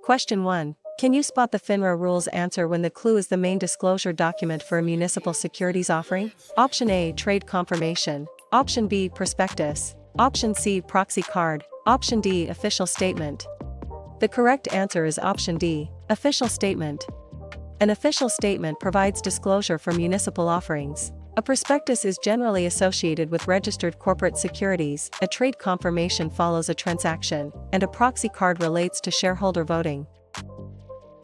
Question 1. Can you spot the FINRA rules answer when the clue is the main disclosure document for a municipal securities offering? Option A. Trade confirmation. Option B. Prospectus. Option C. Proxy card. Option D. Official statement. The correct answer is option D. Official statement. An official statement provides disclosure for municipal offerings. A prospectus is generally associated with registered corporate securities, a trade confirmation follows a transaction, and a proxy card relates to shareholder voting.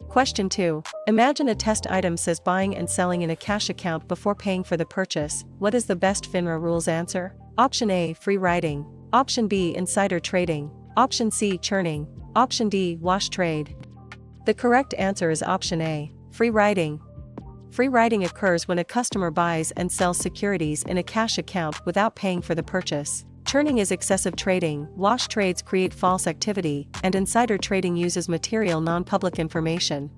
Question 2. Imagine a test item says buying and selling in a cash account before paying for the purchase. What is the best FINRA rules answer? Option A. Free riding. Option B. Insider trading. Option C. Churning. Option D. Wash trade. The correct answer is option A. Free riding. Free riding occurs when a customer buys and sells securities in a cash account without paying for the purchase. Churning is excessive trading, wash trades create false activity, and insider trading uses material non-public information.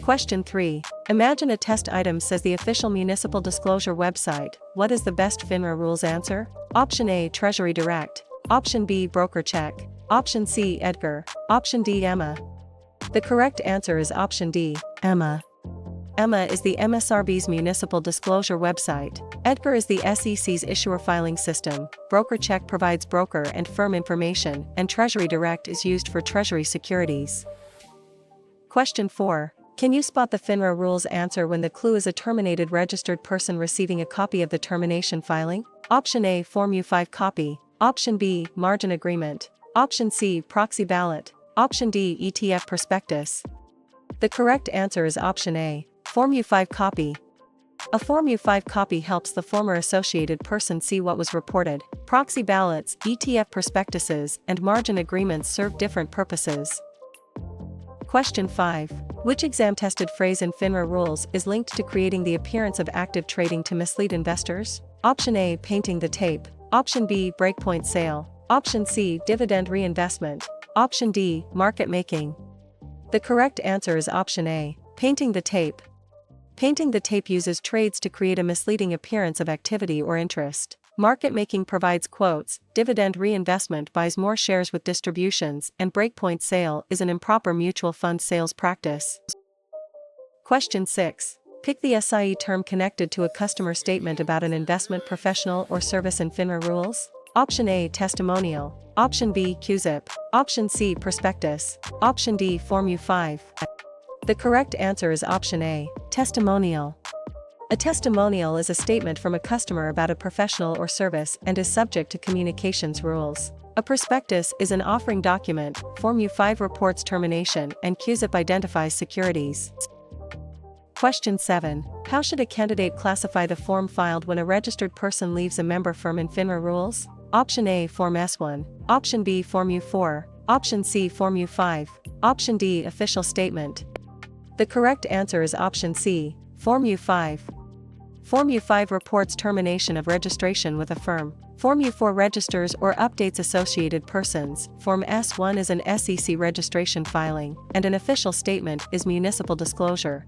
Question 3. Imagine a test item says the official municipal disclosure website. What is the best FINRA rules answer? Option A. Treasury Direct. Option B. Broker Check. Option C. Edgar. Option D. EMMA. The correct answer is option D. EMMA. EMMA is the MSRB's municipal disclosure website. Edgar is the SEC's issuer filing system. Broker Check provides broker and firm information, and Treasury Direct is used for Treasury securities. Question 4. Can you spot the FINRA rules answer when the clue is a terminated registered person receiving a copy of the termination filing? Option A. Form U5 copy. Option B. Margin agreement. Option C. Proxy ballot. Option D. ETF prospectus. The correct answer is option A. Form U5 copy. A Form U5 copy helps the former associated person see what was reported. Proxy ballots, ETF prospectuses, and margin agreements serve different purposes. Question 5. Which exam-tested phrase in FINRA rules is linked to creating the appearance of active trading to mislead investors? Option A. Painting the tape. Option B. Breakpoint sale. Option C. Dividend reinvestment. Option D. Market making. The correct answer is option A. Painting the tape. Painting the tape uses trades to create a misleading appearance of activity or interest. Market making provides quotes, dividend reinvestment buys more shares with distributions, and breakpoint sale is an improper mutual fund sales practice. Question 6. Pick the SIE term connected to a customer statement about an investment professional or service in FINRA rules. Option A. Testimonial. Option B. QZIP. Option C. Prospectus. Option D. Form U5. The correct answer is option A. Testimonial. A testimonial is a statement from a customer about a professional or service and is subject to communications rules. A prospectus is an offering document, Form U5 reports termination, and QZIP identifies securities. Question 7. How should a candidate classify the form filed when a registered person leaves a member firm in FINRA rules? Option A. Form S1. Option B. Form U4. Option C. Form U5. Option D. Official statement. The correct answer is option C. Form U5. Form U5 reports termination of registration with a firm. Form U4 registers or updates associated persons. Form S1 is an SEC registration filing, and an official statement is municipal disclosure.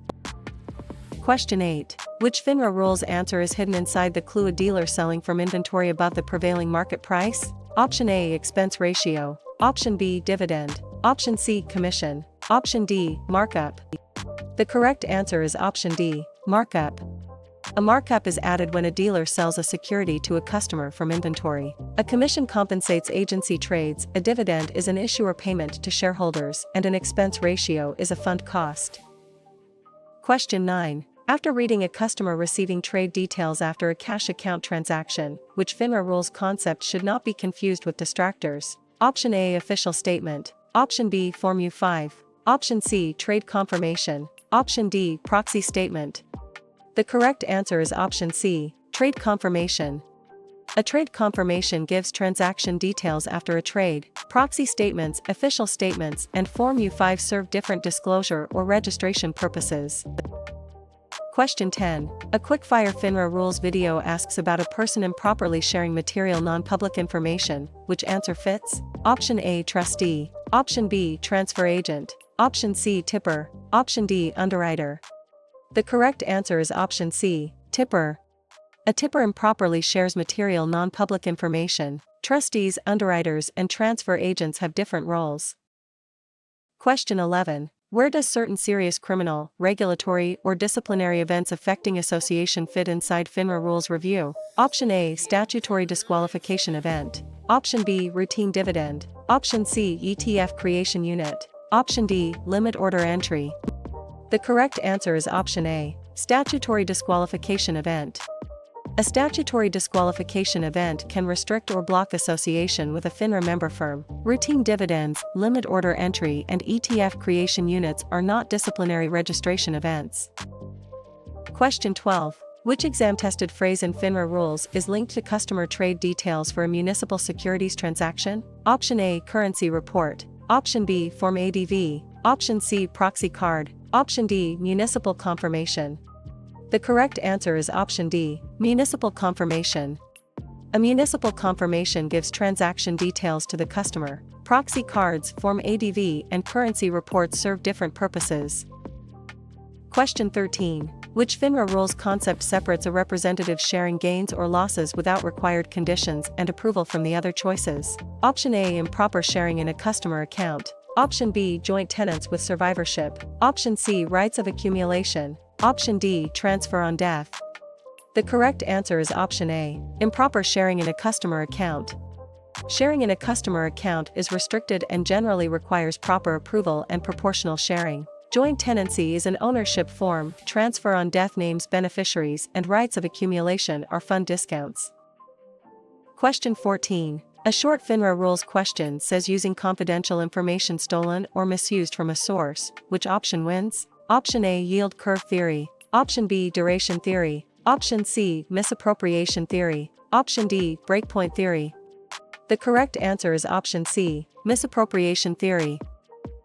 Question 8. Which FINRA rules answer is hidden inside the clue a dealer selling from inventory above the prevailing market price? Option A. Expense ratio. Option B. Dividend. Option C. Commission. Option D. Markup. The correct answer is option D. Markup. A markup is added when a dealer sells a security to a customer from inventory. A commission compensates agency trades, a dividend is an issuer payment to shareholders, and an expense ratio is a fund cost. Question 9. After reading a customer receiving trade details after a cash account transaction, which FINRA rules concept should not be confused with distractors? Option A. Official statement. Option B. Form U5. Option C. Trade confirmation. Option D. Proxy statement. The correct answer is option C. Trade confirmation. A trade confirmation gives transaction details after a trade. Proxy statements, official statements, and Form U5 serve different disclosure or registration purposes. Question 10. A quickfire FINRA rules video asks about a person improperly sharing material non-public information. Which answer fits? Option A. Trustee. Option B. Transfer agent. Option C. Tipper. Option D. Underwriter. The correct answer is option C. Tipper. A tipper improperly shares material non-public information. Trustees, underwriters, and transfer agents have different roles. Question 11. Where does certain serious criminal, regulatory, or disciplinary events affecting association fit inside FINRA Rules review? Option A. Statutory disqualification event. Option B. Routine dividend. Option C. ETF creation unit. Option D. Limit order entry. The correct answer is option A. Statutory disqualification event. A statutory disqualification event can restrict or block association with a FINRA member firm. Routine dividends, limit order entry, and ETF creation units are not disciplinary registration events. Question 12. Which exam-tested phrase in FINRA Rules is linked to customer trade details for a municipal securities transaction? Option A. Currency report. Option B. Form ADV. Option C. Proxy card. Option D. Municipal confirmation. The correct answer is option D, municipal confirmation. A municipal confirmation gives transaction details to the customer. Proxy cards, Form ADV, and currency reports serve different purposes. Question 13. Which FINRA Rules concept separates a representative sharing gains or losses without required conditions and approval from the other choices? Option A. Improper sharing in a customer account. Option B. Joint tenants with survivorship. Option C. Rights of accumulation. Option D. Transfer on death. The correct answer is option A. Improper sharing in a customer account. Sharing in a customer account is restricted and generally requires proper approval and proportional sharing. Joint tenancy is an ownership form. Transfer on death names beneficiaries, and rights of accumulation are fund discounts. Question 14. A short FINRA Rules question says using confidential information stolen or misused from a source, which option wins? Option A. Yield curve theory. Option B. Duration theory. Option C. Misappropriation theory. Option D. Breakpoint theory. The correct answer is option C. Misappropriation theory.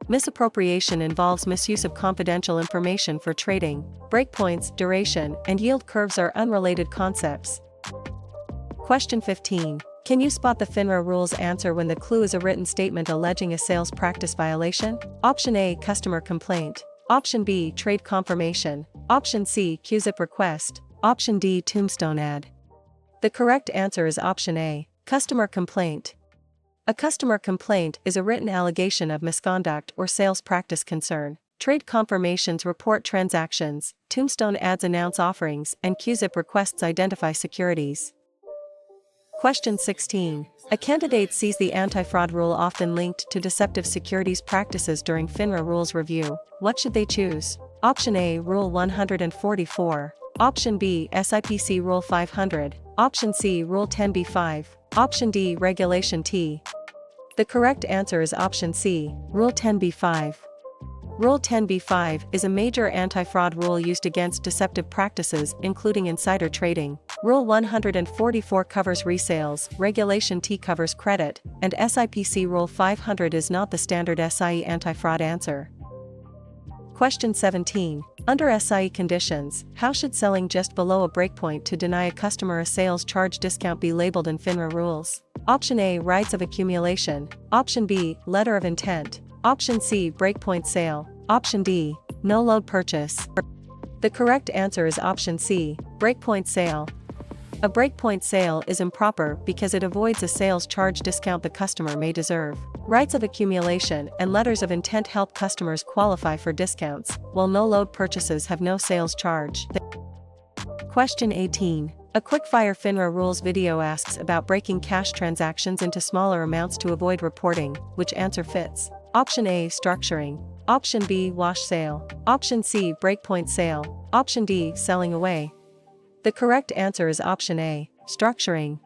Misappropriation involves misuse of confidential information for trading. Breakpoints, duration, and yield curves are unrelated concepts. Question 15. Can you spot the FINRA Rules answer when the clue is a written statement alleging a sales practice violation? Option A. Customer complaint. Option B. Trade confirmation. Option C. QZIP request. Option D. Tombstone ad. The correct answer is option A. Customer complaint. A customer complaint is a written allegation of misconduct or sales practice concern. Trade confirmations report transactions, tombstone ads announce offerings, and QZIP requests identify securities. Question 16. A candidate sees the anti-fraud rule often linked to deceptive securities practices during FINRA Rules review. What should they choose? Option A. Rule 144. Option B. SIPC Rule 500. Option C. Rule 10b-5. Option D. Regulation T. The correct answer is option C. Rule 10b-5. Rule 10b-5 is a major anti-fraud rule used against deceptive practices, including insider trading. Rule 144 covers resales, Regulation T covers credit, and SIPC Rule 500 is not the standard SIE anti-fraud answer. Question 17. Under SIE conditions, how should selling just below a breakpoint to deny a customer a sales charge discount be labeled in FINRA Rules? Option A. Rights of accumulation. Option B. Letter of intent. Option C. Breakpoint sale. Option D. No load purchase. The correct answer is option C. Breakpoint sale. A breakpoint sale is improper because it avoids a sales charge discount the customer may deserve. Rights of accumulation and letters of intent help customers qualify for discounts, while no load purchases have no sales charge. Question 18. A quickfire FINRA Rules video asks about breaking cash transactions into smaller amounts to avoid reporting. Which answer fits? Option A. Structuring. Option B. Wash sale. Option C. Breakpoint sale. Option D. Selling away. The correct answer is option A. Structuring.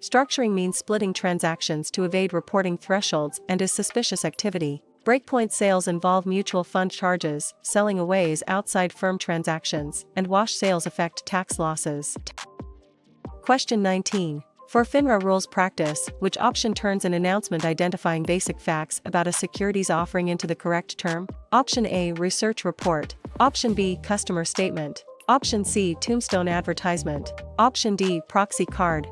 Structuring means splitting transactions to evade reporting thresholds and is suspicious activity. Breakpoint sales involve mutual fund charges, selling away is outside firm transactions, and wash sales affect tax losses. Question 19. For FINRA Rules practice, which option turns an announcement identifying basic facts about a securities offering into the correct term? Option A. Research report. Option B. Customer statement. Option C. Tombstone advertisement. Option D. Proxy card.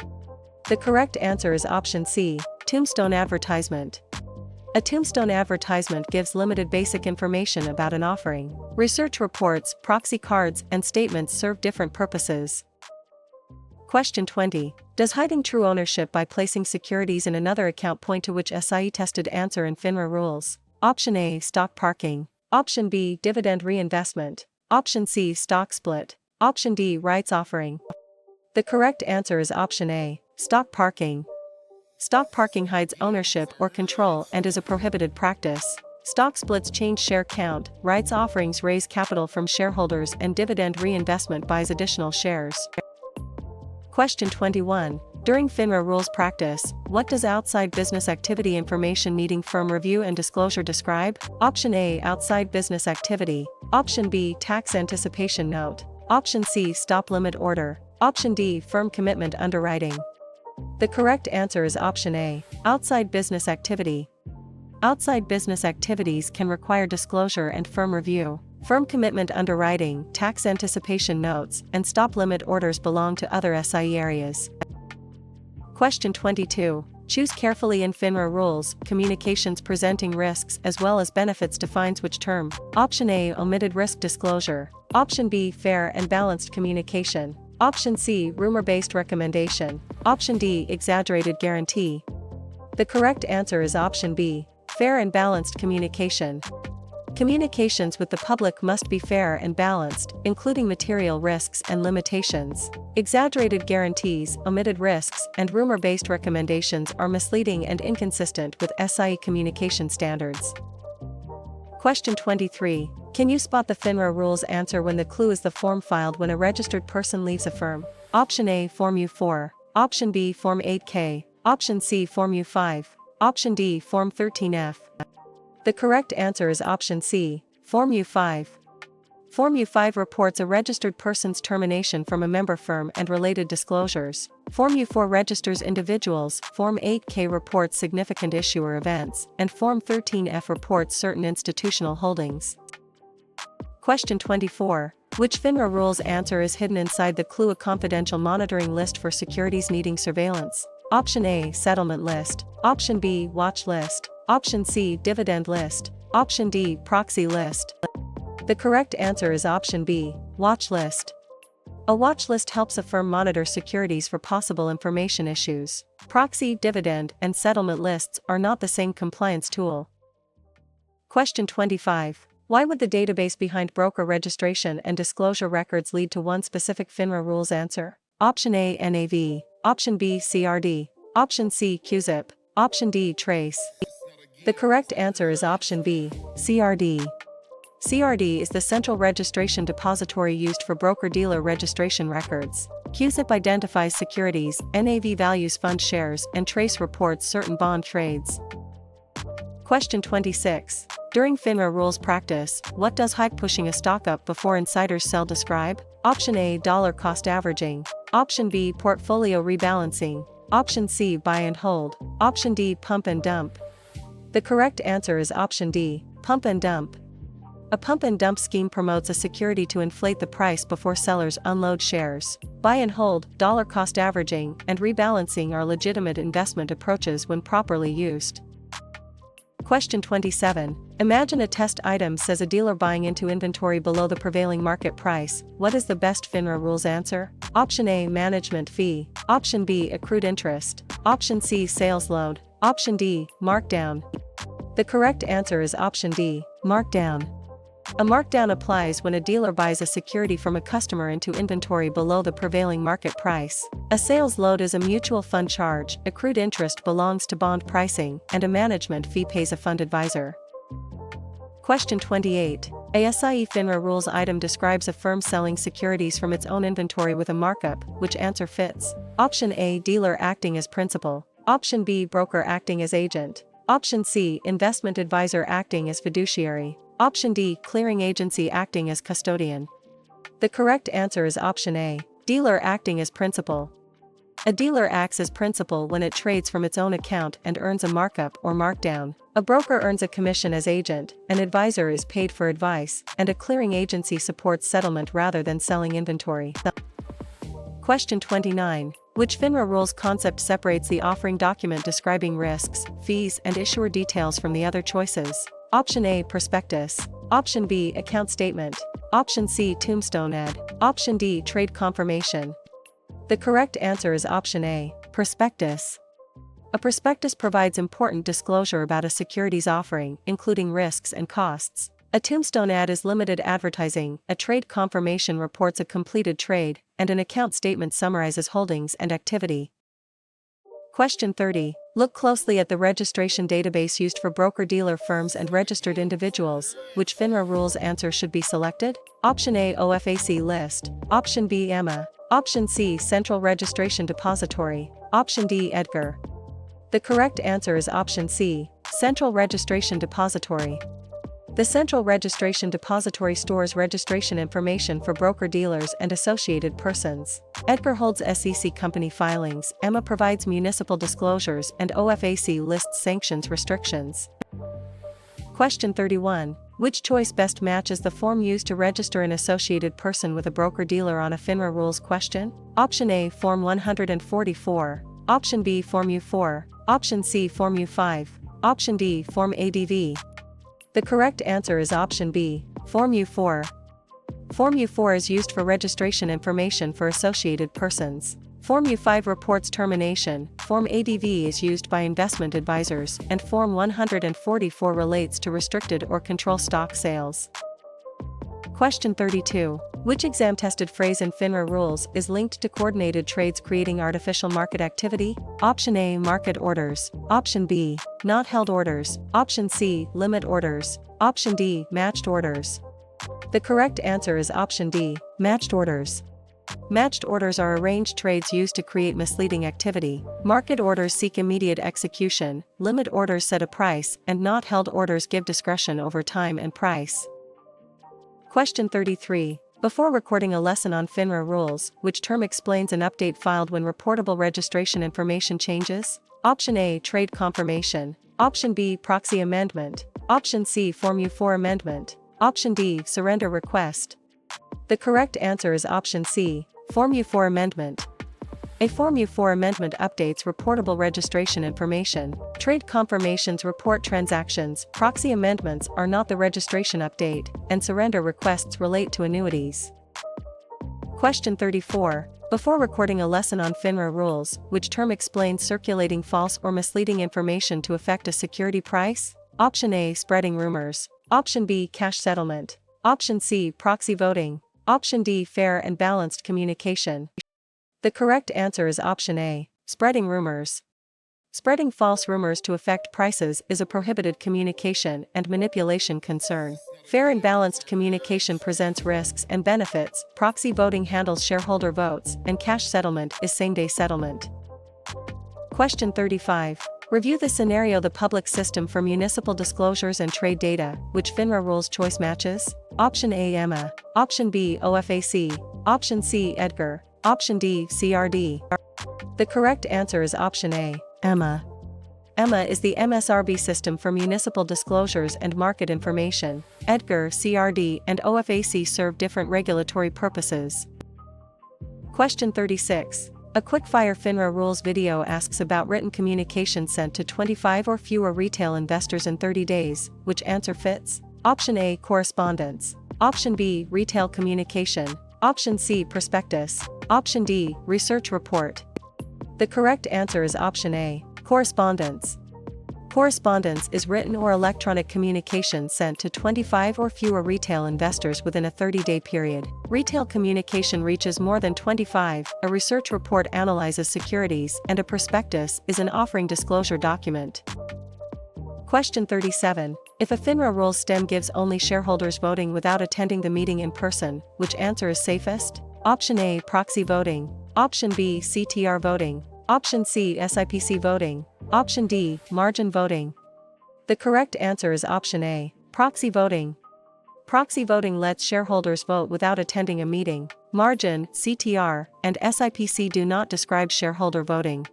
The correct answer is option C. Tombstone advertisement. A tombstone advertisement gives limited basic information about an offering. Research reports, proxy cards, and statements serve different purposes. Question 20. Does hiding true ownership by placing securities in another account point to which SIE tested answer in FINRA Rules? Option A, stock parking. Option B, dividend reinvestment. Option C, stock split. Option D, rights offering. The correct answer is option A, stock parking. Stock parking hides ownership or control and is a prohibited practice. Stock splits change share count, rights offerings raise capital from shareholders, and dividend reinvestment buys additional shares. Question 21. During FINRA rules practice, what does outside business activity information needing firm review and disclosure describe? Option A, outside business activity. Option B, tax anticipation note. Option C, stop limit order. Option D, firm commitment underwriting. The correct answer is option A, outside business activity. Outside business activities can require disclosure and firm review. Firm commitment underwriting, tax anticipation notes, and stop limit orders belong to other SIE areas. Question 22. Choose carefully in FINRA rules, communications presenting risks as well as benefits defines which term. Option A, omitted risk disclosure. Option B, fair and balanced communication. Option C, rumor-based recommendation. Option D, exaggerated guarantee. The correct answer is option B, fair and balanced communication. Communications with the public must be fair and balanced, including material risks and limitations. Exaggerated guarantees, omitted risks, and rumor-based recommendations are misleading and inconsistent with SIE communication standards. Question 23. Can you spot the FINRA rules answer when the clue is the form filed when a registered person leaves a firm? Option A, Form U4. Option B, Form 8K. Option C, Form U5. Option D, Form 13F. The correct answer is option C, Form U5. Form U5 reports a registered person's termination from a member firm and related disclosures. Form U4 registers individuals, Form 8K reports significant issuer events, and Form 13F reports certain institutional holdings. Question 24. Which FINRA rules answer is hidden inside the clue a confidential monitoring list for securities needing surveillance? Option A, settlement list. Option B, watch list. Option C, dividend list. Option D, proxy list. The correct answer is option B, watch list. A watch list helps a firm monitor securities for possible information issues. Proxy, dividend, and settlement lists are not the same compliance tool. Question 25. Why would the database behind broker registration and disclosure records lead to one specific FINRA rules answer? Option A, NAV. Option B, CRD. Option C, QZIP. Option D, trace. The correct answer is option B, CRD. CRD is the central registration depository used for broker-dealer registration records. QZIP identifies securities, NAV values fund shares, and trace reports certain bond trades. Question 26. During FINRA rules practice, what does hike pushing a stock up before insiders sell describe? Option A, dollar cost averaging. Option B, portfolio rebalancing. Option C, buy and hold. Option D, pump and dump. The correct answer is option D, pump and dump. A pump and dump scheme promotes a security to inflate the price before sellers unload shares. Buy and hold, dollar cost averaging, and rebalancing are legitimate investment approaches when properly used. Question 27. Imagine a test item says a dealer buying into inventory below the prevailing market price. What is the best FINRA rules answer? Option A, management fee. Option B, accrued interest. Option C, sales load. Option D, markdown. The correct answer is option D, markdown. A markdown applies when a dealer buys a security from a customer into inventory below the prevailing market price. A sales load is a mutual fund charge, accrued interest belongs to bond pricing, and a management fee pays a fund advisor. Question 28. A SIE FINRA rules item describes a firm selling securities from its own inventory with a markup. Which answer fits? Option A, dealer acting as principal. Option B, broker acting as agent. Option C, investment advisor acting as fiduciary. Option D, clearing agency acting as custodian. The correct answer is option A, dealer acting as principal. A dealer acts as principal when it trades from its own account and earns a markup or markdown. A broker earns a commission as agent, an advisor is paid for advice, and a clearing agency supports settlement rather than selling inventory. Question 29. Which FINRA rules concept separates the offering document describing risks, fees, and issuer details from the other choices? Option A, prospectus. Option B, account statement. Option C, tombstone ad. Option D, trade confirmation. The correct answer is option A, prospectus. A prospectus provides important disclosure about a securities offering, including risks and costs. A tombstone ad is limited advertising, a trade confirmation reports a completed trade, and an account statement summarizes holdings and activity. Question 30. Look closely at the registration database used for broker-dealer firms and registered individuals. Which FINRA rules answer should be selected? Option A, OFAC list. Option B, EMA. Option C, Central Registration Depository. Option D, EDGAR. The correct answer is option C, Central Registration Depository. The Central Registration Depository stores registration information for broker-dealers and associated persons. EDGAR holds SEC company filings, EMA provides municipal disclosures, and OFAC lists sanctions restrictions. Question 31. Which choice best matches the form used to register an associated person with a broker-dealer on a FINRA rules question? Option A, Form 144. Option B, Form U4. Option C, Form U5. Option D, Form ADV. The correct answer is option B, Form U4. Form U4 is used for registration information for associated persons. Form U5 reports termination, Form ADV is used by investment advisors, and Form 144 relates to restricted or control stock sales. Question 32. Which exam-tested phrase in FINRA rules is linked to coordinated trades creating artificial market activity? Option A, market orders. Option B, not held orders. Option C, limit orders. Option D, matched orders. The correct answer is option D, matched orders. Matched orders are arranged trades used to create misleading activity. Market orders seek immediate execution, limit orders set a price, and not held orders give discretion over time and price. Question 33. Before recording a lesson on FINRA rules, which term explains an update filed when reportable registration information changes? Option A, trade confirmation. Option B, proxy amendment. Option C, Form U4 amendment. Option D, surrender request. The correct answer is option C, Form U4 amendment. A Form U4 amendment updates reportable registration information. Trade confirmations report transactions, proxy amendments are not the registration update, and surrender requests relate to annuities. Question 34. Before recording a lesson on FINRA rules, which term explains circulating false or misleading information to affect a security price? Option A, spreading rumors. Option B, cash settlement. Option C, proxy voting. Option D, fair and balanced communication. The correct answer is option A, spreading rumors. Spreading false rumors to affect prices is a prohibited communication and manipulation concern. Fair and balanced communication presents risks and benefits, proxy voting handles shareholder votes, and cash settlement is same-day settlement. Question 35. Review the scenario: the public system for municipal disclosures and trade data, which FINRA rules choice matches? Option A, EMA. Option B, OFAC. Option C, EDGAR. Option D, CRD. The correct answer is option A, EMA. EMA is the MSRB system for municipal disclosures and market information. EDGAR, CRD, and OFAC serve different regulatory purposes. Question 36. A quick-fire FINRA rules video asks about written communication sent to 25 or fewer retail investors in 30 days. Which answer fits? Option A, correspondence. Option B, retail communication. Option C, prospectus. Option D, research report. The correct answer is option A, correspondence. Correspondence is written or electronic communication sent to 25 or fewer retail investors within a 30-day period. Retail communication reaches more than 25, a research report analyzes securities, and a prospectus is an offering disclosure document. Question 37. If a FINRA rules stem gives only shareholders voting without attending the meeting in person, which answer is safest? Option A, proxy voting. Option B, CTR voting. Option C, SIPC voting. Option D, margin voting. The correct answer is option A, proxy voting. Proxy voting lets shareholders vote without attending a meeting. Margin, CTR, and SIPC do not describe shareholder voting.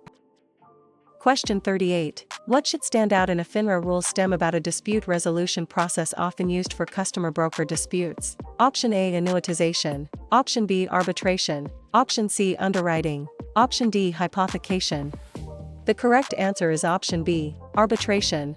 Question 38. What should stand out in a FINRA rule stem about a dispute resolution process often used for customer-broker disputes? Option A, annuitization. Option B, arbitration. Option C, underwriting. Option D, hypothecation. The correct answer is option B, arbitration.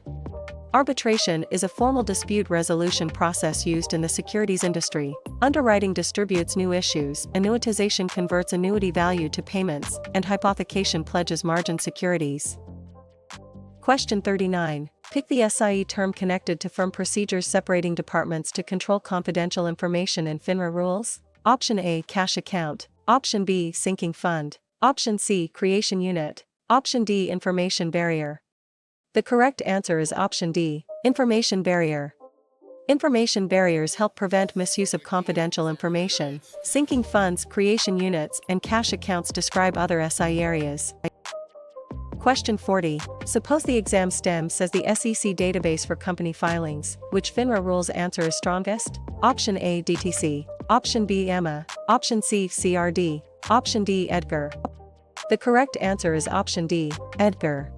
Arbitration is a formal dispute resolution process used in the securities industry. Underwriting distributes new issues, annuitization converts annuity value to payments, and hypothecation pledges margin securities. Question 39. Pick the SIE term connected to firm procedures separating departments to control confidential information in FINRA rules. Option A, cash account. Option B, sinking fund. Option C, creation unit. Option D, information barrier. The correct answer is option D, information barrier. Information barriers help prevent misuse of confidential information. Sinking funds, creation units, and cash accounts describe other SIE areas. Question 40. Suppose the exam stem says the SEC database for company filings. Which FINRA rules answer is strongest? Option A, DTC. Option B, EMA. Option C, CRD. Option D, EDGAR. The correct answer is option D, EDGAR.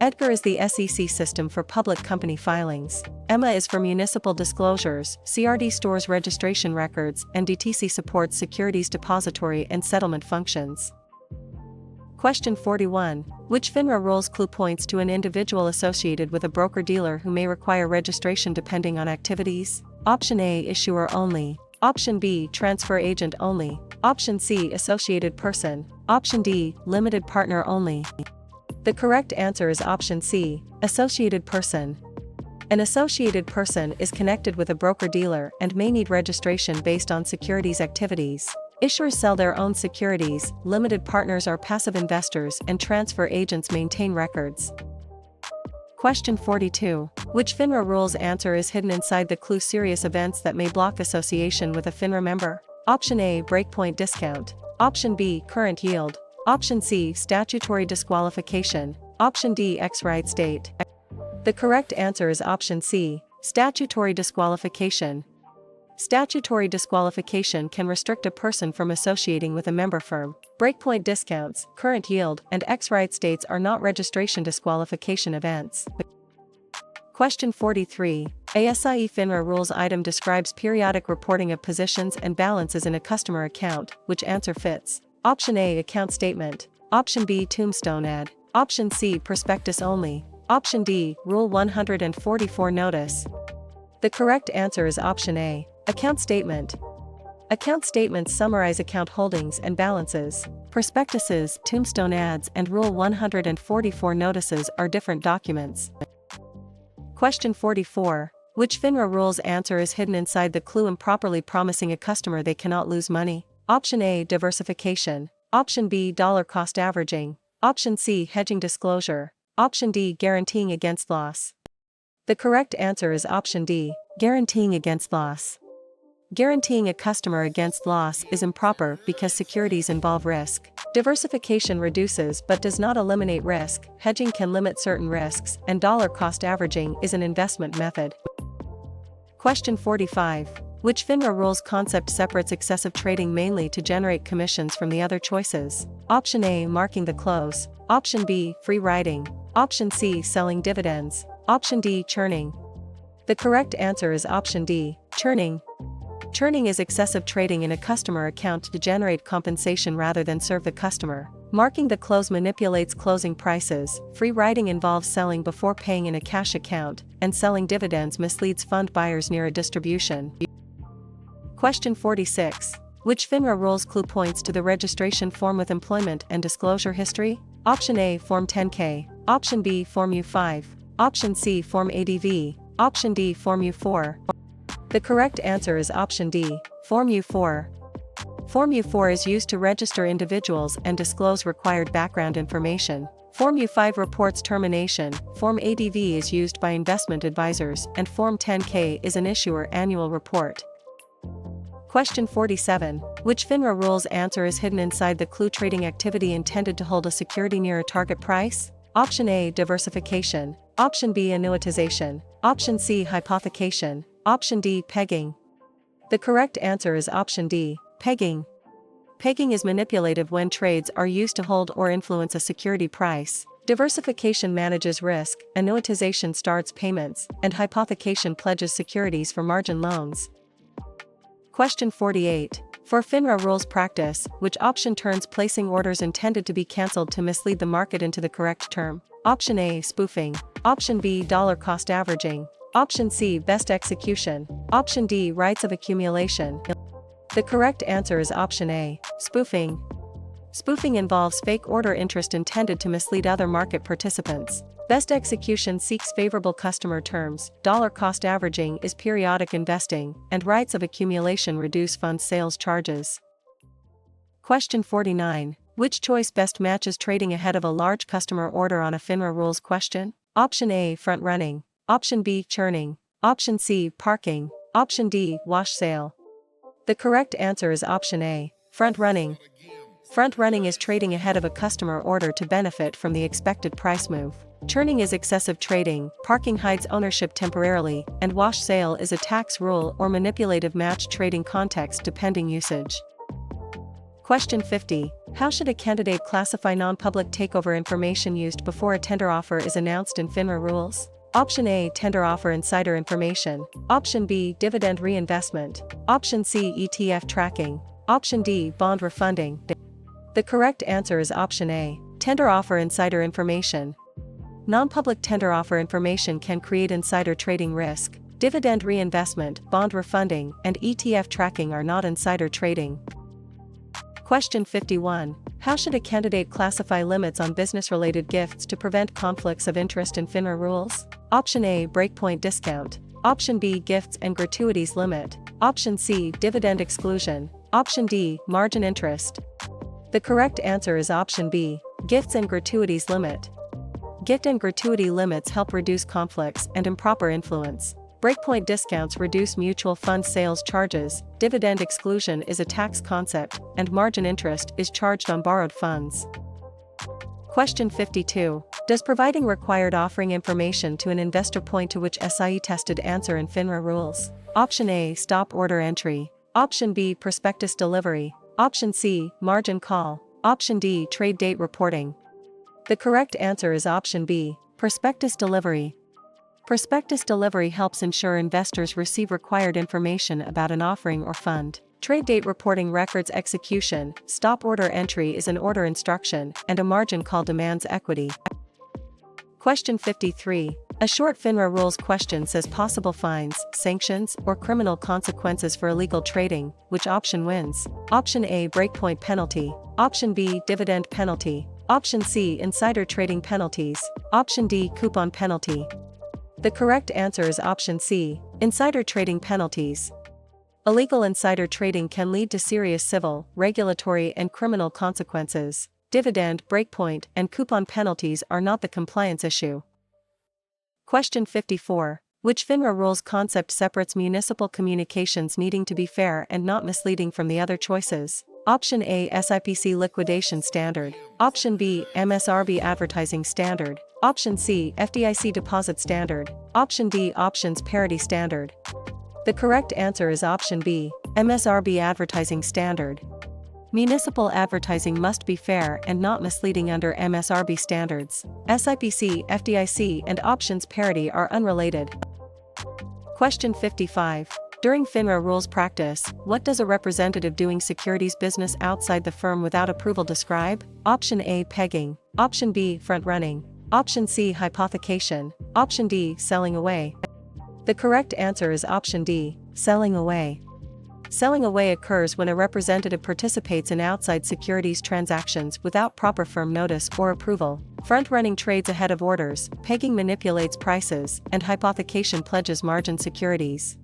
EDGAR is the SEC system for public company filings. EMA is for municipal disclosures, CRD stores registration records, and DTC supports securities depository and settlement functions. Question 41. Which FINRA rules clue points to an individual associated with a broker-dealer who may require registration depending on activities? Option A, issuer only. Option B, transfer agent only. Option C, associated person. Option D, limited partner only. The correct answer is option C, associated person. An associated person is connected with a broker-dealer and may need registration based on securities activities. Issuers sell their own securities, limited partners are passive investors, and transfer agents maintain records. Question 42. Which FINRA rules answer is hidden inside the clue serious events that may block association with a FINRA member? Option A, breakpoint discount. Option B, current yield. Option C, statutory disqualification. Option D, ex-rights date. The correct answer is option C, statutory disqualification. Statutory disqualification can restrict a person from associating with a member firm. Breakpoint discounts, current yield, and ex-rights dates are not registration disqualification events. Question 43. A SIE FINRA rules item describes periodic reporting of positions and balances in a customer account. Which answer fits? Option A, account statement. Option B, tombstone ad. Option C, prospectus only. Option D, Rule 144 notice. The correct answer is option A, account statement. Account statements summarize account holdings and balances. Prospectuses, tombstone ads, and Rule 144 notices are different documents. Question 44. Which FINRA rules answer is hidden inside the clue improperly promising a customer they cannot lose money? Option A, diversification. Option B, dollar cost averaging. Option C, hedging disclosure. Option D, guaranteeing against loss. The correct answer is option D, guaranteeing against loss. Guaranteeing a customer against loss is improper because securities involve risk. Diversification reduces but does not eliminate risk, hedging can limit certain risks, and dollar cost averaging is an investment method. Question 45. Which FINRA rules concept separates excessive trading mainly to generate commissions from the other choices? Option A, marking the close. Option B, free riding. Option C, selling dividends. Option D, churning. The correct answer is option D, churning. Churning is excessive trading in a customer account to generate compensation rather than serve the customer. Marking the close manipulates closing prices, free riding involves selling before paying in a cash account, and selling dividends misleads fund buyers near a distribution. Question 46. Which FINRA rules clue points to the registration form with employment and disclosure history? Option A, Form 10K. Option B, Form U5. Option C, Form ADV. Option D, Form U4. The correct answer is option D, Form U4. Form U4 is used to register individuals and disclose required background information. Form U5 reports termination, Form ADV is used by investment advisors, and Form 10K is an issuer annual report. Question 47. Which FINRA rules answer is hidden inside the clue trading activity intended to hold a security near a target price? Option A, diversification. Option B, annuitization. Option C, hypothecation. Option D, pegging. The correct answer is option D, pegging. Pegging is manipulative when trades are used to hold or influence a security price. Diversification manages risk, annuitization starts payments, and hypothecation pledges securities for margin loans. Question 48. For FINRA rules practice, which option turns placing orders intended to be cancelled to mislead the market into the correct term? Option A, spoofing. Option B, dollar cost averaging. Option C, best execution. Option D, rights of accumulation. The correct answer is option A, spoofing. Spoofing involves fake order interest intended to mislead other market participants. Best execution seeks favorable customer terms, dollar cost averaging is periodic investing, and rights of accumulation reduce fund sales charges. Question 49. Which choice best matches trading ahead of a large customer order on a FINRA rules question? Option A, front running. Option B, churning. Option C, parking. Option D, wash sale. The correct answer is option A, front running. Front running is trading ahead of a customer order to benefit from the expected price move. Churning is excessive trading, parking hides ownership temporarily, and wash sale is a tax rule or manipulative match trading context depending usage. Question 50. How should a candidate classify non-public takeover information used before a tender offer is announced in FINRA rules? Option A, tender offer insider information. Option B, dividend reinvestment. Option C, ETF tracking. Option D, bond refunding. The correct answer is option A, tender offer insider information. Non-public tender offer information can create insider trading risk. Dividend reinvestment, bond refunding, and ETF tracking are not insider trading. Question 51. How should a candidate classify limits on business-related gifts to prevent conflicts of interest in FINRA rules? Option A, breakpoint discount. Option B, gifts and gratuities limit. Option C, dividend exclusion. Option D, margin interest. The correct answer is option B, gifts and gratuities limit. Gift and gratuity limits help reduce conflicts and improper influence. Breakpoint discounts reduce mutual fund sales charges, dividend exclusion is a tax concept, and margin interest is charged on borrowed funds. Question 52. Does providing required offering information to an investor point to which SIE tested answer in FINRA rules? Option A, stop order entry. Option B, prospectus delivery. Option C, margin call. Option D, trade date reporting. The correct answer is option B, prospectus delivery. Prospectus delivery helps ensure investors receive required information about an offering or fund. Trade date reporting records execution, stop order entry is an order instruction, and a margin call demands equity. Question 53. A short FINRA rules question says possible fines, sanctions, or criminal consequences for illegal trading. Which option wins? Option A, breakpoint penalty. Option B, dividend penalty. Option C, insider trading penalties. Option D, coupon penalty. The correct answer is option C, insider trading penalties. Illegal insider trading can lead to serious civil, regulatory, and criminal consequences. Dividend, breakpoint, and coupon penalties are not the compliance issue. Question 54. Which FINRA rules concept separates municipal communications needing to be fair and not misleading from the other choices? Option A, SIPC liquidation standard. Option B, MSRB advertising standard. Option C, FDIC deposit standard. Option D, options parity standard. The correct answer is option B, MSRB advertising standard. Municipal advertising must be fair and not misleading under MSRB standards. SIPC, FDIC, and options parity are unrelated. Question 55. During FINRA rules practice, what does a representative doing securities business outside the firm without approval describe? Option A, pegging. Option B, front running. Option C, hypothecation. Option D, selling away. The correct answer is option D, selling away. Selling away occurs when a representative participates in outside securities transactions without proper firm notice or approval. Front-running trades ahead of orders, pegging manipulates prices, and hypothecation pledges margin securities.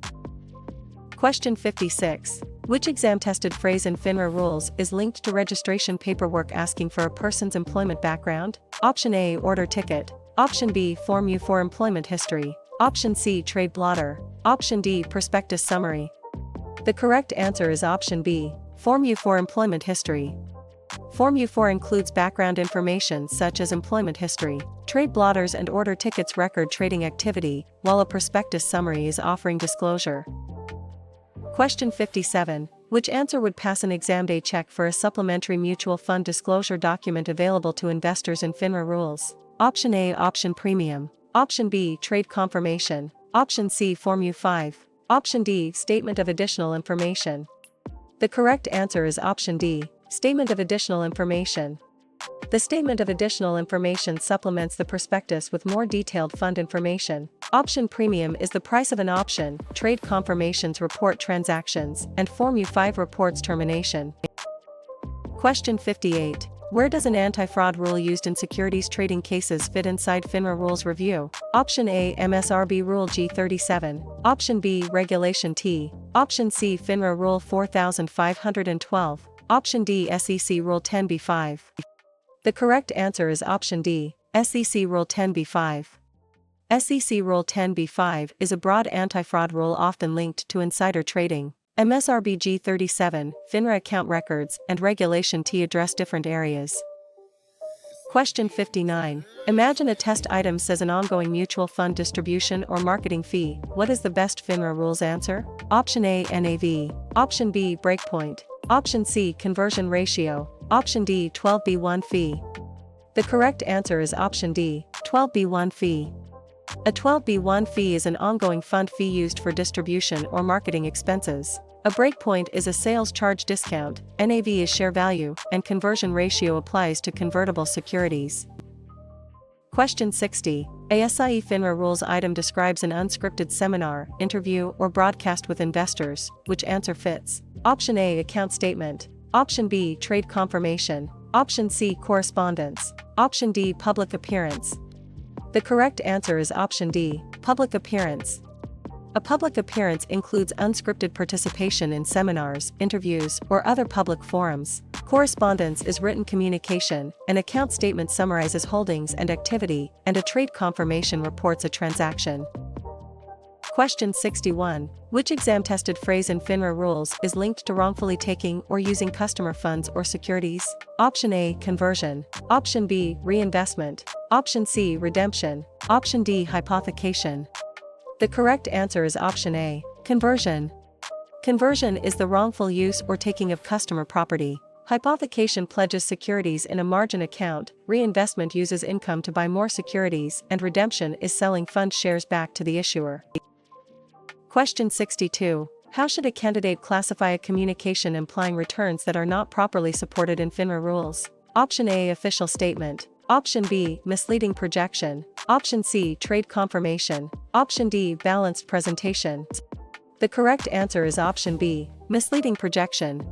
Question 56. Which exam-tested phrase in FINRA rules is linked to registration paperwork asking for a person's employment background? Option A, order ticket. Option B, Form U4 employment history. Option C, trade blotter. Option D, prospectus summary. The correct answer is option B, Form U4 employment history. Form U4 includes background information such as employment history. Trade blotters and order tickets record trading activity, while a prospectus summary is offering disclosure. Question 57. Which answer would pass an exam day check for a supplementary mutual fund disclosure document available to investors in FINRA rules? Option A, option premium. Option B, trade confirmation. Option C, Form U5. Option D, statement of additional information. The correct answer is option D, statement of additional information. The statement of additional information supplements the prospectus with more detailed fund information. Option premium is the price of an option, trade confirmations report transactions, and Form U5 reports termination. Question 58. Where does an anti-fraud rule used in securities trading cases fit inside FINRA Rules review? Option A, MSRB Rule G37. Option B, Regulation T. Option C, FINRA Rule 4512. Option D, SEC Rule 10b-5. The correct answer is option D, SEC Rule 10b-5. SEC Rule 10b-5 is a broad anti-fraud rule often linked to insider trading. MSRB G37, FINRA account records, and Regulation T address different areas. Question 59. Imagine a test item says an ongoing mutual fund distribution or marketing fee. What is the best FINRA rules answer? Option A, NAV. Option B, breakpoint. Option C, conversion ratio. Option D, 12b1 fee. The correct answer is option D, 12b1 fee. A 12b1 fee is an ongoing fund fee used for distribution or marketing expenses. A breakpoint is a sales charge discount, NAV is share value, and conversion ratio applies to convertible securities. Question 60. A SIE FINRA Rules item describes an unscripted seminar, interview, or broadcast with investors. Which answer fits? Option A, account statement. Option B, trade confirmation. Option C, correspondence. Option D, public appearance. The correct answer is option D, public appearance. A public appearance includes unscripted participation in seminars, interviews, or other public forums. Correspondence is written communication, an account statement summarizes holdings and activity, and a trade confirmation reports a transaction. Question 61. Which exam-tested phrase in FINRA Rules is linked to wrongfully taking or using customer funds or securities? Option A, conversion. Option B, reinvestment. Option C, redemption. Option D, hypothecation. The correct answer is option A, conversion. Conversion is the wrongful use or taking of customer property. Hypothecation pledges securities in a margin account, reinvestment uses income to buy more securities, and redemption is selling fund shares back to the issuer. Question 62. How should a candidate classify a communication implying returns that are not properly supported in FINRA Rules? Option A, official statement. Option B, misleading projection. Option C, trade confirmation. Option D, balanced presentation. The correct answer is option B, misleading projection.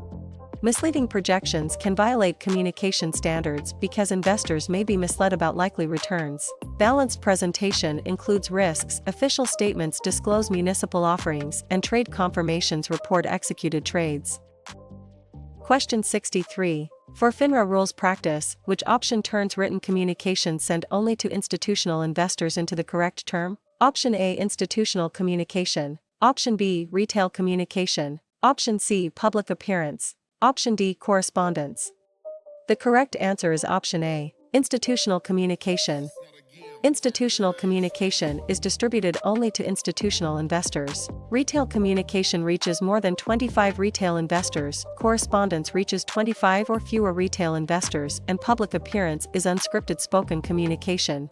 Misleading projections can violate communication standards because investors may be misled about likely returns. Balanced presentation includes risks, official statements disclose municipal offerings, and trade confirmations report executed trades. Question 63. For FINRA Rules practice, which option turns written communication sent only to institutional investors into the correct term? Option A, institutional communication. Option B, retail communication. Option C, public appearance. Option D, correspondence. The correct answer is option A, institutional communication. Institutional communication is distributed only to institutional investors. Retail communication reaches more than 25 retail investors, correspondence reaches 25 or fewer retail investors, and public appearance is unscripted spoken communication.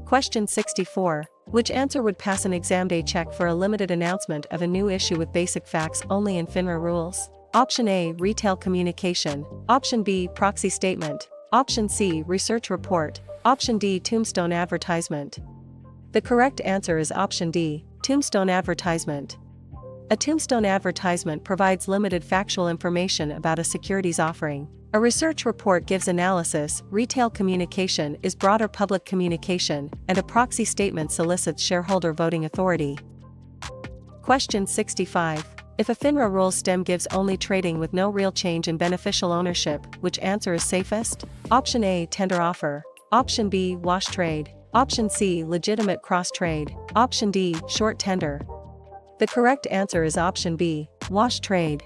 Question 64. Which answer would pass an exam day check for a limited announcement of a new issue with basic facts only in FINRA Rules? Option A, retail communication. Option B, proxy statement. Option C, research report. Option D, tombstone advertisement. The correct answer is option D, tombstone advertisement. A tombstone advertisement provides limited factual information about a securities offering. A research report gives analysis, retail communication is broader public communication, and a proxy statement solicits shareholder voting authority. Question 65. If a FINRA Rules stem gives only trading with no real change in beneficial ownership, which answer is safest? Option A, tender offer. Option B, wash trade. Option C, legitimate cross trade. Option D, short tender. The correct answer is option B, wash trade.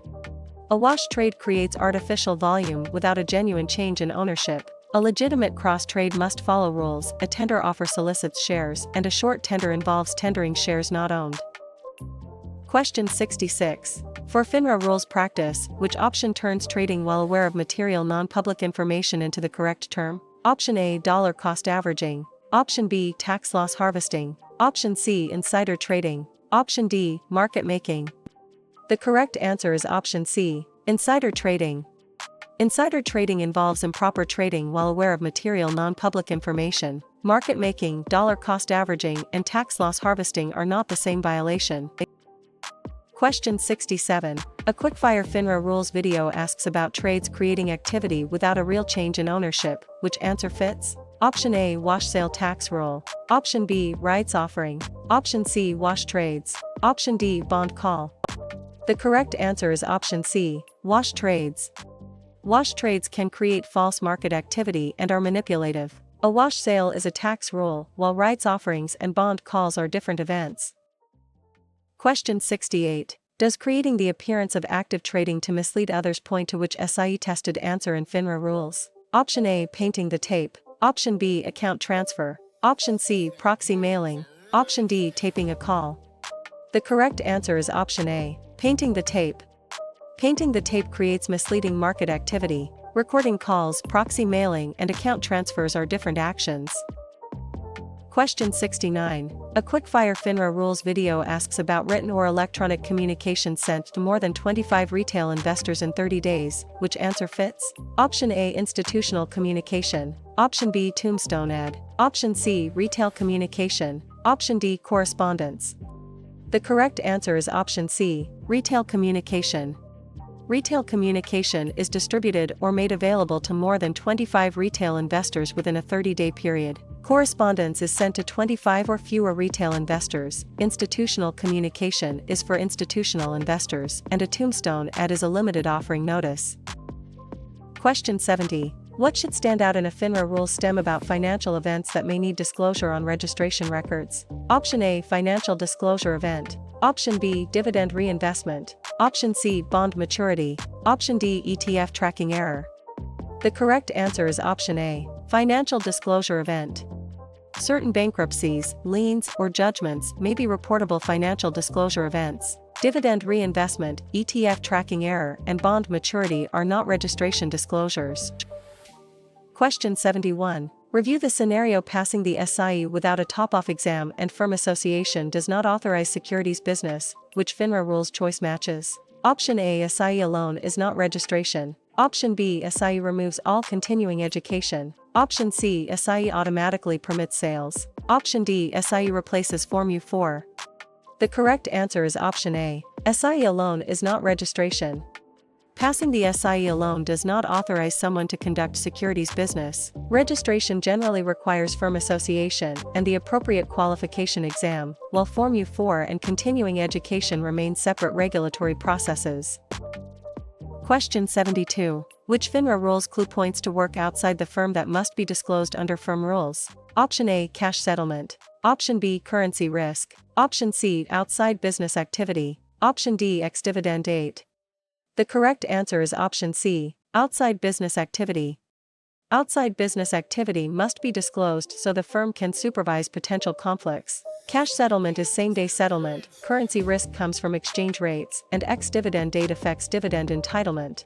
A wash trade creates artificial volume without a genuine change in ownership. A legitimate cross trade must follow rules, a tender offer solicits shares, and a short tender involves tendering shares not owned. Question 66. For FINRA Rules practice, which option turns trading while aware of material non-public information into the correct term? Option A, dollar cost averaging. Option B, tax loss harvesting. Option C, insider trading. Option D, market making. The correct answer is option C, insider trading. Insider trading involves improper trading while aware of material non-public information. Market making, dollar cost averaging, and tax loss harvesting are not the same violation. Question 67. A quickfire FINRA Rules video asks about trades creating activity without a real change in ownership. Which answer fits? Option A, wash sale tax rule. Option B, rights offering. Option C, wash trades. Option D, bond call. The correct answer is option C, wash trades. Wash trades can create false market activity and are manipulative. A wash sale is a tax rule, while rights offerings and bond calls are different events. Question 68. Does creating the appearance of active trading to mislead others point to which SIE tested answer in FINRA rules? Option A, painting the tape. Option B, account transfer. Option C, proxy mailing. Option D, taping a call. The correct answer is option A, painting the tape. Painting the tape creates misleading market activity. Recording calls, proxy mailing, and account transfers are different actions. Question 69. A quickfire FINRA Rules video asks about written or electronic communication sent to more than 25 retail investors in 30 days. Which answer fits? Option A, institutional communication. Option B, tombstone ad. Option C, retail communication. Option D, correspondence. The correct answer is option C, retail communication. Retail communication is distributed or made available to more than 25 retail investors within a 30-day period. Correspondence is sent to 25 or fewer retail investors. Institutional communication is for institutional investors, and a tombstone ad is a limited offering notice. Question 70. What should stand out in a FINRA Rules stem about financial events that may need disclosure on registration records? Option A, financial disclosure event. Option B, dividend reinvestment. Option C, bond maturity. Option D, ETF tracking error. The correct answer is option A, financial disclosure event. Certain bankruptcies, liens, or judgments may be reportable financial disclosure events. Dividend reinvestment, ETF tracking error, and bond maturity are not registration disclosures. Question 71. Review the scenario. Passing the SIE without a top-off exam and firm association does not authorize securities business. Which FINRA Rules choice matches? Option A, SIE alone is not registration. Option B, SIE removes all continuing education. Option C, SIE automatically permits sales. Option D, SIE replaces Form U4. The correct answer is option A, SIE alone is not registration. Passing the SIE alone does not authorize someone to conduct securities business. Registration generally requires firm association and the appropriate qualification exam, while Form U4 and continuing education remain separate regulatory processes. Question 72. Which FINRA Rules clue points to work outside the firm that must be disclosed under firm rules? Option A, cash settlement. Option B, currency risk. Option C, outside business activity. Option D, ex-dividend date. The correct answer is option C, outside business activity. Outside business activity must be disclosed so the firm can supervise potential conflicts. Cash settlement is same-day settlement, currency risk comes from exchange rates, and ex-dividend date affects dividend entitlement.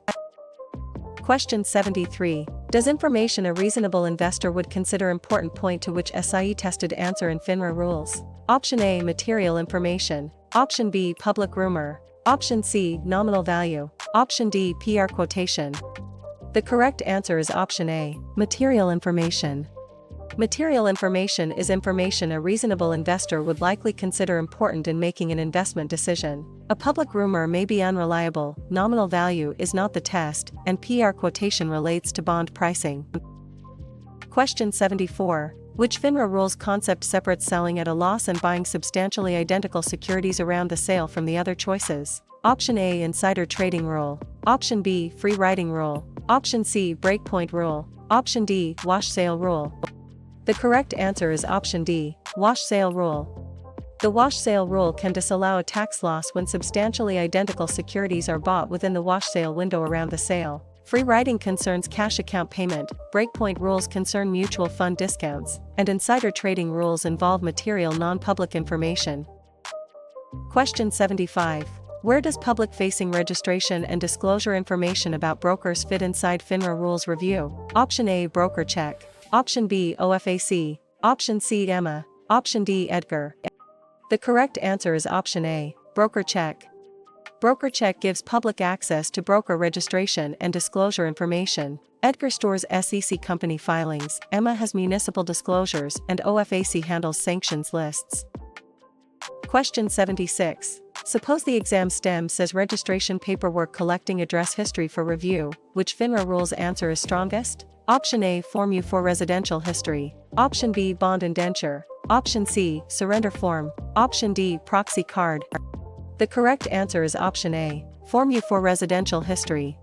Question 73. Does information a reasonable investor would consider important point to which SIE tested answer in FINRA Rules? Option A, material information. Option B, public rumor. Option C, nominal value. Option D, PR quotation. The correct answer is option A, material information. Material information is information a reasonable investor would likely consider important in making an investment decision. A public rumor may be unreliable, nominal value is not the test, and PR quotation relates to bond pricing. Question 74. Which FINRA Rules concept separates selling at a loss and buying substantially identical securities around the sale from the other choices? Option A, insider trading rule. Option B, free riding rule. Option C, breakpoint rule. Option D, wash sale rule. The correct answer is option D, wash sale rule. The wash sale rule can disallow a tax loss when substantially identical securities are bought within the wash sale window around the sale. Free riding concerns cash account payment, breakpoint rules concern mutual fund discounts, and insider trading rules involve material non-public information. Question 75. Where does public-facing registration and disclosure information about brokers fit inside FINRA Rules review? Option A, broker check. Option B, OFAC. Option C, EMA. Option D, Edgar. The correct answer is option A, broker check. Broker check gives public access to broker registration and disclosure information. Edgar stores SEC company filings, EMA has municipal disclosures, and OFAC handles sanctions lists. Question 76. Suppose the exam stem says registration paperwork collecting address history for review, which FINRA rules answer is strongest? Option A, Form U for residential history. Option B, bond indenture. Option C, surrender form. Option D, proxy card. The correct answer is option A, Form U for residential history.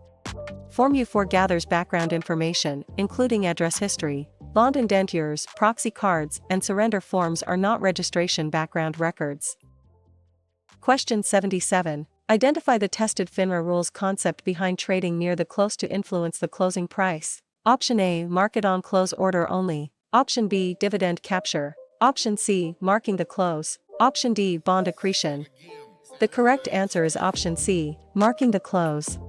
Form U4 gathers background information, including address history. Bond indentures, proxy cards, and surrender forms are not registration background records. Question 77. Identify the tested FINRA rules concept behind trading near the close to influence the closing price. Option A, market on close order only. Option B, dividend capture. Option C, marking the close. Option D, bond accretion. The correct answer is option C, marking the close.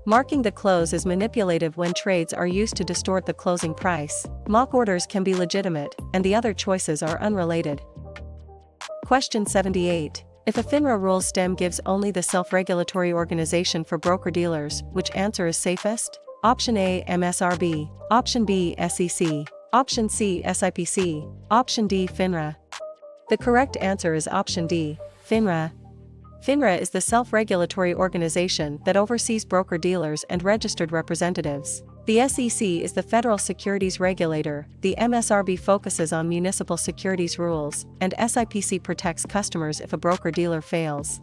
Marking the close is manipulative when trades are used to distort the closing price. Mock orders can be legitimate, and the other choices are unrelated. Question 78. If a FINRA rules stem gives only the self-regulatory organization for broker-dealers, which answer is safest? Option A, MSRB. Option B, SEC. Option C, SIPC. Option D, FINRA. The correct answer is option D, FINRA. FINRA is the self-regulatory organization that oversees broker-dealers and registered representatives. The SEC is the federal securities regulator, the MSRB focuses on municipal securities rules, and SIPC protects customers if a broker-dealer fails.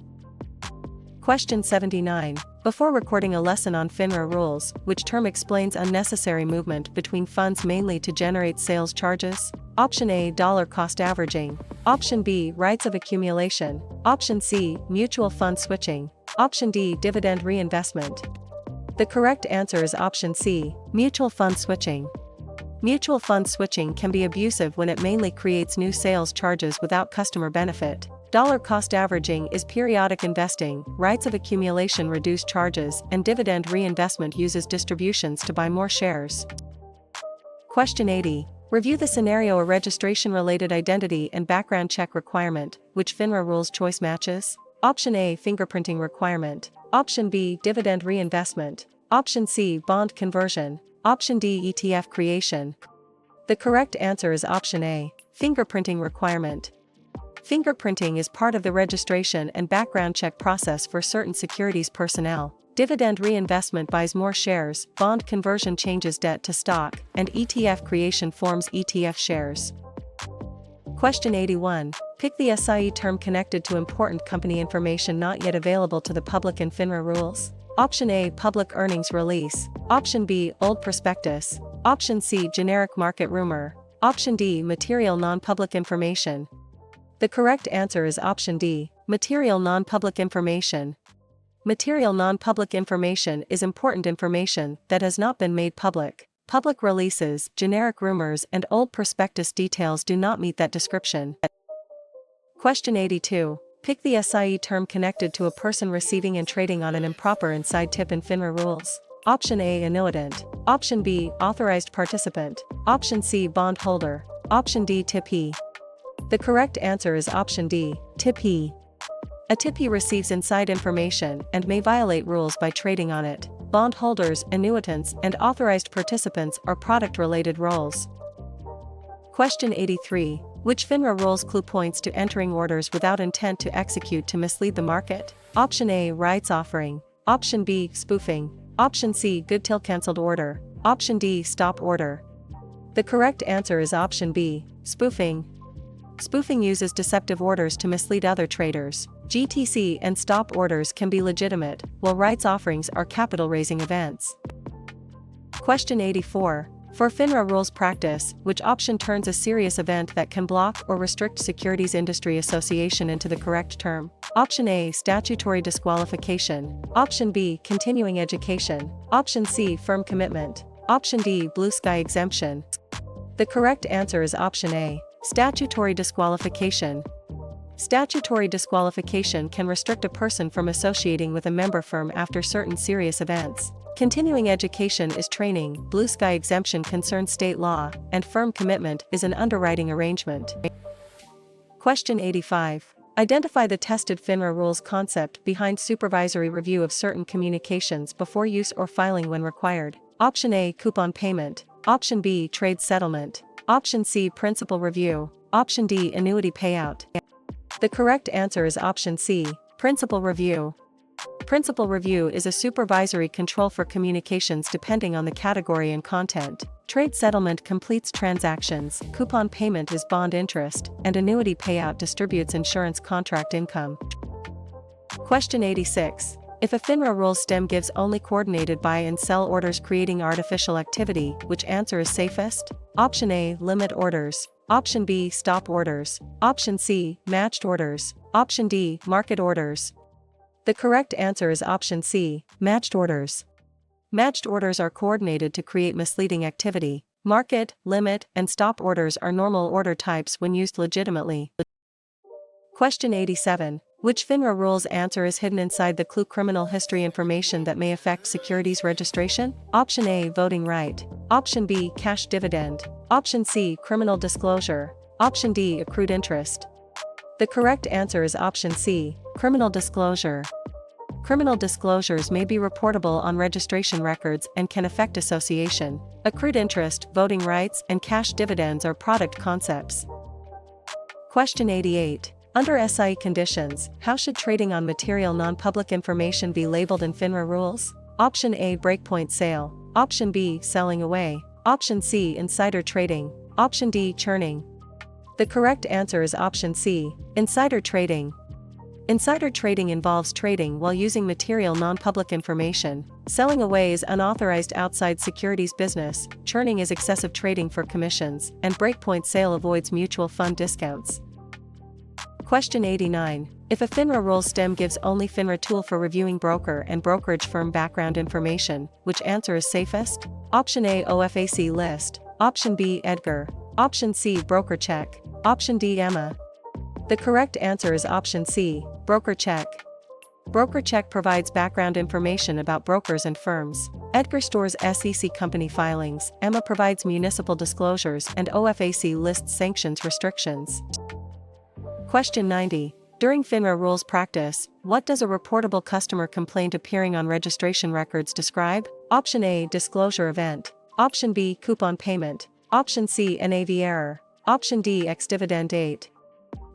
Question 79. Before recording a lesson on FINRA rules, which term explains unnecessary movement between funds mainly to generate sales charges? Option A, dollar cost averaging. Option B, rights of accumulation. Option C, mutual fund switching. Option D, dividend reinvestment. The correct answer is option C, mutual fund switching. Mutual fund switching can be abusive when it mainly creates new sales charges without customer benefit. Dollar cost averaging is periodic investing, rights of accumulation reduce charges, and dividend reinvestment uses distributions to buy more shares. Question 80. Review the scenario: a registration-related identity and background check requirement, which FINRA rules choice matches? Option A, fingerprinting requirement. Option B, dividend reinvestment. Option C, bond conversion. Option D, ETF creation. The correct answer is option A, fingerprinting requirement. Fingerprinting is part of the registration and background check process for certain securities personnel. Dividend reinvestment buys more shares, bond conversion changes debt to stock, and ETF creation forms ETF shares. Question 81. Pick the SIE term connected to important company information not yet available to the public in FINRA rules. Option A, public earnings release. Option B, old prospectus. Option C, generic market rumor. Option D, material non-public information. The correct answer is option D, material non-public information. Material non-public information is important information that has not been made public. Public releases, generic rumors, and old prospectus details do not meet that description. Question 82. Pick the SIE term connected to a person receiving and trading on an improper inside tip in FINRA rules. Option A, annuitant. Option B, authorized participant. Option C, bondholder. Option D, tippee. The correct answer is option D, tippee. A tippee receives inside information and may violate rules by trading on it. Bondholders, annuitants, and authorized participants are product-related roles. Question 83. Which FINRA rules clue points to entering orders without intent to execute to mislead the market? Option A, rights offering. Option B, spoofing. Option C, good till cancelled order. Option D, stop order. The correct answer is option B, spoofing. Spoofing uses deceptive orders to mislead other traders. GTC and stop orders can be legitimate, while rights offerings are capital-raising events. Question 84. For FINRA rules practice, which option turns a serious event that can block or restrict securities industry association into the correct term? Option A, statutory disqualification. Option B, continuing education. Option C, firm commitment. Option D, blue sky exemption. The correct answer is option A, statutory disqualification. Statutory disqualification can restrict a person from associating with a member firm after certain serious events. Continuing education is training, blue sky exemption concerns state law, and firm commitment is an underwriting arrangement. Question 85. Identify the tested FINRA rules concept behind supervisory review of certain communications before use or filing when required. Option A, coupon payment. Option B, trade settlement. Option C, principal review. Option D, annuity payout. The correct answer is option C, Principal review. Principal review is a supervisory control for communications depending on the category and content. Trade settlement completes transactions, coupon payment is bond interest, and annuity payout distributes insurance contract income. Question 86. If a FINRA rules stem gives only coordinated buy and sell orders creating artificial activity, which answer is safest? Option A, limit orders. Option B, stop orders. Option C, matched orders. Option D, market orders. The correct answer is option C, matched orders. Matched orders are coordinated to create misleading activity. Market, limit, and stop orders are normal order types when used legitimately. Question 87. Which FINRA rules answer is hidden inside the clue criminal history information that may affect securities registration? Option A, voting right. Option B, cash dividend. Option C, criminal disclosure. Option D, accrued interest. The correct answer is option C, criminal disclosure. Criminal disclosures may be reportable on registration records and can affect association. Accrued interest, voting rights, and cash dividends are product concepts. Question 88. Under SIE conditions, how should trading on material non-public information be labeled in FINRA rules? Option A, breakpoint sale. Option B, selling away. Option C, insider trading. Option D, churning. The correct answer is option C, insider trading. Insider trading involves trading while using material non-public information. Selling away is unauthorized outside securities business, churning is excessive trading for commissions, and breakpoint sale avoids mutual fund discounts. Question 89. If a FINRA rules stem gives only FINRA tool for reviewing broker and brokerage firm background information, which answer is safest? Option A, OFAC list. Option B, Edgar. Option C, broker check. Option D, EMMA. The correct answer is option C, broker check. Broker check provides background information about brokers and firms. Edgar stores SEC company filings, EMMA provides municipal disclosures, and OFAC lists sanctions restrictions. Question 90. During FINRA rules practice, what does a reportable customer complaint appearing on registration records describe? Option A, disclosure event. Option B, coupon payment. Option C, NAV error. Option D, ex-dividend date.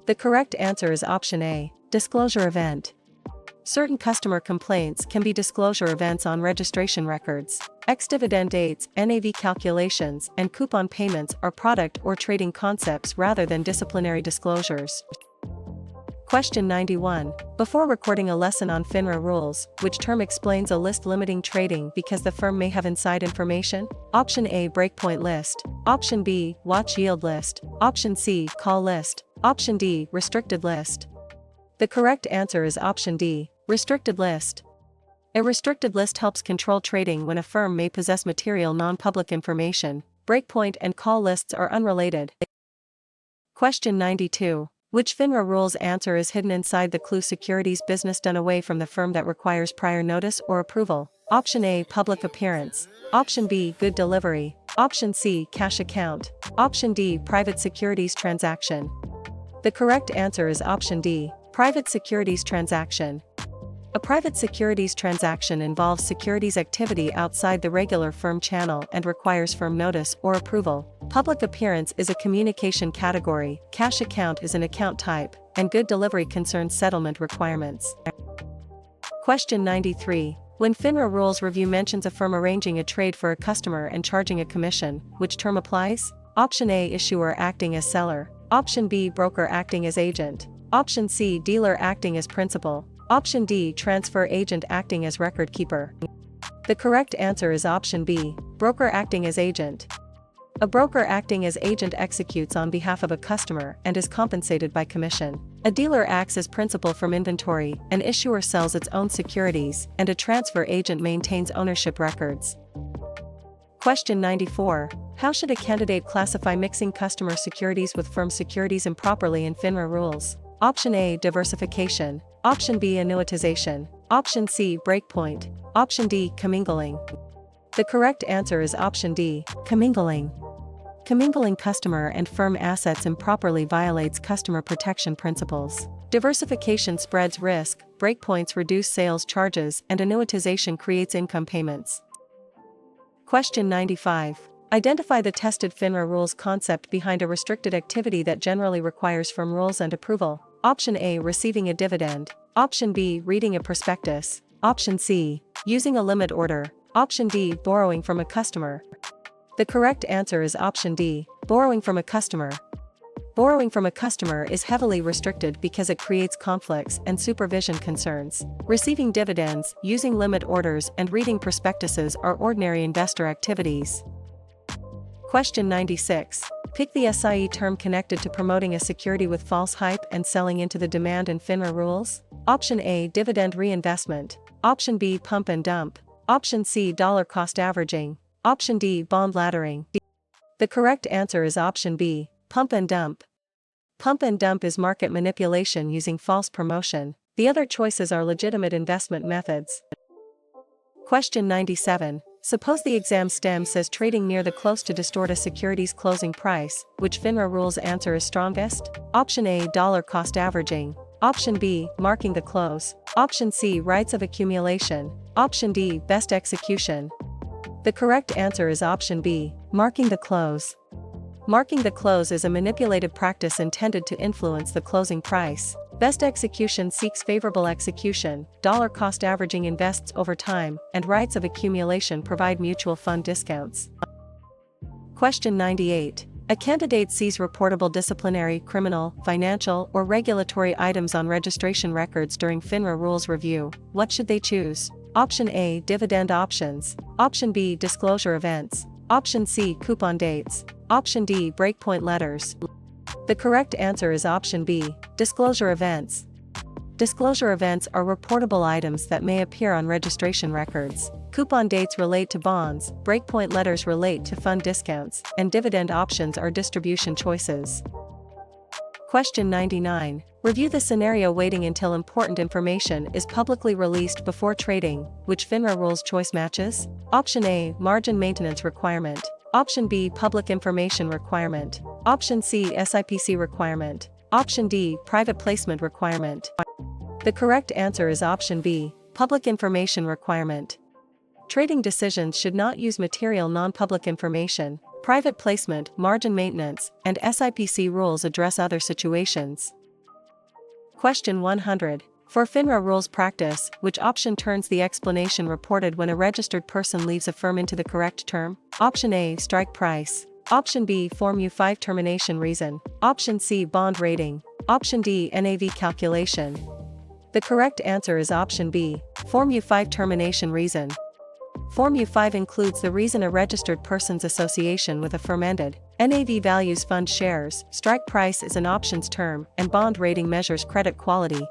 The correct answer is option A, disclosure event. Certain customer complaints can be disclosure events on registration records. Ex-dividend dates, NAV calculations, and coupon payments are product or trading concepts rather than disciplinary disclosures. Question 91. Before recording a lesson on FINRA rules, which term explains a list limiting trading because the firm may have inside information? Option A, breakpoint list. Option B, watch yield list. Option C, call list. Option D, restricted list. The correct answer is option D, restricted list. A restricted list helps control trading when a firm may possess material non-public information. Breakpoint and call lists are unrelated. Question 92. Which FINRA rules answer is hidden inside the clue securities business done away from the firm that requires prior notice or approval? Option A, public appearance. Option B, good delivery. Option C, cash account. Option D, private securities transaction. The correct answer is option D, private securities transaction. A private securities transaction involves securities activity outside the regular firm channel and requires firm notice or approval. Public appearance is a communication category, cash account is an account type, and good delivery concerns settlement requirements. Question 93. When FINRA rules review mentions a firm arranging a trade for a customer and charging a commission, which term applies? Option A, issuer acting as seller. Option B, broker acting as agent. Option C, dealer acting as principal. Option D, transfer agent acting as record keeper. The correct answer is option B, broker acting as agent. A broker acting as agent executes on behalf of a customer and is compensated by commission. A dealer acts as principal from inventory, an issuer sells its own securities, and a transfer agent maintains ownership records. Question 94. How should a candidate classify mixing customer securities with firm securities improperly in FINRA rules? Option A, diversification. Option B, annuitization. Option C, breakpoint. Option D, commingling. The correct answer is option D, commingling. Commingling customer and firm assets improperly violates customer protection principles. Diversification spreads risk, breakpoints reduce sales charges, and annuitization creates income payments. Question 95. Identify the tested FINRA rules concept behind a restricted activity that generally requires firm rules and approval. Option A, receiving a dividend. Option B, reading a prospectus. Option C, using a limit order. Option D, borrowing from a customer. The correct answer is option D, borrowing from a customer. Borrowing from a customer is heavily restricted because it creates conflicts and supervision concerns. Receiving dividends, using limit orders, and reading prospectuses are ordinary investor activities. Question 96. Pick the SIE term connected to promoting a security with false hype and selling into the demand in FINRA rules. Option A, dividend reinvestment. Option B, pump and dump. Option C, dollar cost averaging. Option D, bond laddering. The correct answer is option B, pump and dump. Pump and dump is market manipulation using false promotion. The other choices are legitimate investment methods. Question 97. Suppose the exam stem says trading near the close to distort a security's closing price. Which FINRA rules answer is strongest? Option A, dollar cost averaging. Option B, marking the close. Option C, rights of accumulation. Option D, best execution. The correct answer is option B, marking the close. Marking the close is a manipulative practice intended to influence the closing price. Best execution seeks favorable execution, dollar cost averaging invests over time, and rights of accumulation provide mutual fund discounts. Question 98. A candidate sees reportable disciplinary, criminal, financial, or regulatory items on registration records during FINRA rules review. What should they choose? Option A, dividend options. Option B, disclosure events. Option C, coupon dates. Option D, breakpoint letters. The correct answer is option B, disclosure events. Disclosure events are reportable items that may appear on registration records. Coupon dates relate to bonds, breakpoint letters relate to fund discounts, and dividend options are distribution choices. Question 99. Review the scenario waiting until important information is publicly released before trading. Which FINRA rules choice matches? Option A, margin maintenance requirement. Option B, public information requirement. Option C, SIPC requirement. Option D, private placement requirement. The correct answer is option B, public information requirement. Trading decisions should not use material non-public information. Private placement, margin maintenance, and SIPC rules address other situations. Question 100. For FINRA rules practice, which option turns the explanation reported when a registered person leaves a firm into the correct term? Option A, strike price. Option B, Form U5 termination reason. Option C, bond rating. Option D, NAV calculation. The correct answer is option B, Form U5 termination reason. Form U5 includes the reason a registered person's association with a firm ended. NAV values fund shares, strike price is an options term, and bond rating measures credit quality.